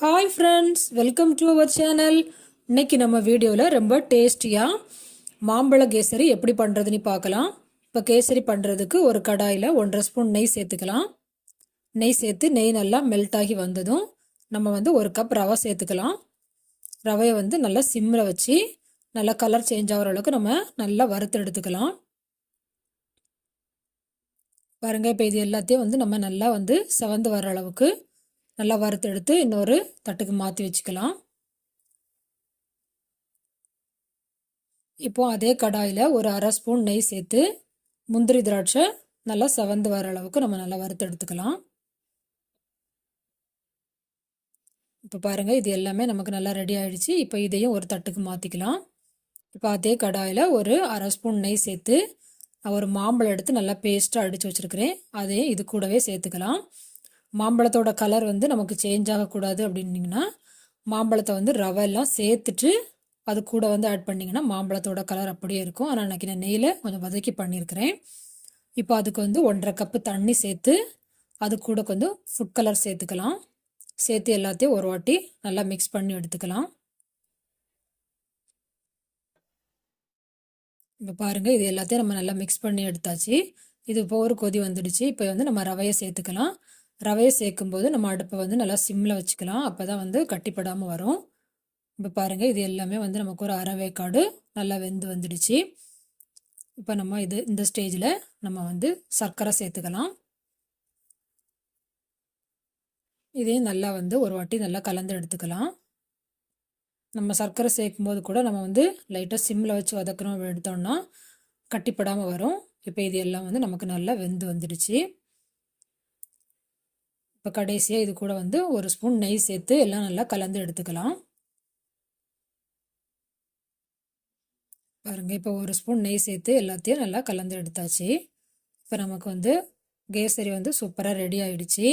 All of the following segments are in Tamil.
Hi friends, welcome to our channel. இன்னைக்கு நம்ம வீடியோவில் ரொம்ப டேஸ்டியாக மாம்பழ கேசரி எப்படி பண்ணுறதுன்னு பார்க்கலாம். இப்போ கேசரி பண்ணுறதுக்கு ஒரு கடாயில் 1.5 ஸ்பூன் நெய் சேர்த்துக்கலாம். நெய் சேர்த்து நெய் நல்லா மெல்ட் ஆகி வந்ததும் நம்ம ஒரு கப் ரவை சேர்த்துக்கலாம். ரவையை நல்லா சிம்மில் வச்சு நல்லா கலர் சேஞ்ச் ஆகிற அளவுக்கு நம்ம நல்லா வறுத்து எடுத்துக்கலாம். பாருங்கள், இப்போ இது எல்லாத்தையும் நம்ம நல்லா செவந்து வர அளவுக்கு நல்லா வறுத்து எடுத்து இன்னொரு தட்டுக்கு மாற்றி வச்சுக்கலாம். இப்போ அதே கடாயில் ஒரு 1/2 ஸ்பூன் நெய் சேர்த்து முந்திரி திராட்சை நல்லா செவந்து வர அளவுக்கு நம்ம நல்லா வறுத்து எடுத்துக்கலாம். இப்போ பாருங்கள், இது எல்லாமே நமக்கு நல்லா ரெடி ஆகிடுச்சு. இப்போ இதையும் ஒரு தட்டுக்கு மாற்றிக்கலாம். இப்போ அதே கடாயில் ஒரு 1/2 ஸ்பூன் நெய் சேர்த்து நான் ஒரு மாம்பழம் எடுத்து நல்லா பேஸ்ட்டாக அடித்து வச்சுருக்கிறேன். அதையும் இது கூடவே சேர்த்துக்கலாம். மாம்பழத்தோட கலர் நமக்கு சேஞ்ச் ஆகக்கூடாது அப்படின்னிங்கன்னா மாம்பழத்தை ரவை எல்லாம் சேர்த்துட்டு அது கூட ஆட் பண்ணிங்கன்னா மாம்பழத்தோட கலர் அப்படியே இருக்கும். ஆனால் அன்றைக்கி நான் நெய்யில் கொஞ்சம் வதக்கி பண்ணியிருக்கிறேன். இப்போ அதுக்கு 1.5 கப்பு தண்ணி சேர்த்து அது கூட கொஞ்சம் ஃபுட் கலர் சேர்த்துக்கலாம். சேர்த்து எல்லாத்தையும் ஒரு வாட்டி நல்லா மிக்ஸ் பண்ணி எடுத்துக்கலாம். இப்போ பாருங்கள், இது எல்லாத்தையும் நம்ம நல்லா மிக்ஸ் பண்ணி எடுத்தாச்சு. இது இப்போ ஒரு கொதி வந்துடுச்சு. இப்போ நம்ம ரவையை சேர்த்துக்கலாம். ரவையை சேர்க்கும்போது நம்ம அடுப்பை நல்லா சிம்மில் வச்சுக்கலாம். அப்போ தான் கட்டிப்படாமல் வரும். இப்போ பாருங்கள், இது எல்லாமே நமக்கு ஒரு அரை வேக்காடு நல்லா வெந்து வந்துடுச்சு. இப்போ நம்ம இந்த ஸ்டேஜில் நம்ம சர்க்கரை சேர்த்துக்கலாம். இதையும் நல்லா ஒரு வாட்டி நல்லா கலந்து எடுத்துக்கலாம். நம்ம சர்க்கரை சேர்க்கும்போது கூட நம்ம லைட்டாக சிம்மில் வச்சு வதக்கணும் எடுத்தோம்னா கட்டிப்படாமல் வரும். இப்போ இது எல்லாம் நமக்கு நல்லா வெந்து வந்துடுச்சு. இப்போ கடைசியாக இது கூட 1 ஸ்பூன் நெய் சேர்த்து எல்லாம் நல்லா கலந்து எடுத்துக்கலாம். பாருங்கள், இப்போ 1 ஸ்பூன் நெய் சேர்த்து எல்லாத்தையும் நல்லா கலந்து எடுத்தாச்சு. இப்போ நமக்கு கேசரி சூப்பராக ரெடி ஆகிடுச்சு.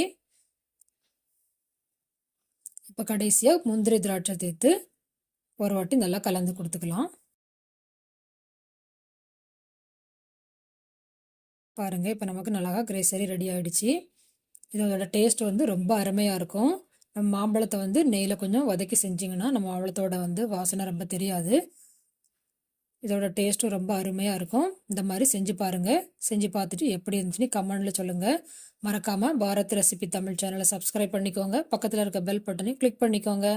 இப்போ கடைசியாக முந்திரி திராட்சை சேர்த்து ஒரு வாட்டி நல்லா கலந்து கொடுத்துக்கலாம். பாருங்கள், இப்போ நமக்கு நல்லா கேசரி ரெடி ஆகிடுச்சு. இதோட டேஸ்ட் ரொம்ப அருமையாக இருக்கும். நம்ம மாம்பழத்தை நெய்யில் கொஞ்சம் வதக்கி செஞ்சிங்கன்னா நம்ம மாம்பழத்தோட வாசனை ரொம்ப தெரியாது. இதோட டேஸ்ட்டும் ரொம்ப அருமையாக இருக்கும். இந்த மாதிரி செஞ்சு பாருங்கள். செஞ்சு பார்த்துட்டு எப்படி இருந்துச்சுன்னு கமெண்டில் சொல்லுங்கள். மறக்காமல் பாரத் ரெசிபி தமிழ் சேனலை சப்ஸ்கிரைப் பண்ணிக்கோங்க. பக்கத்தில் இருக்க பெல் பட்டனை கிளிக் பண்ணிக்கோங்க.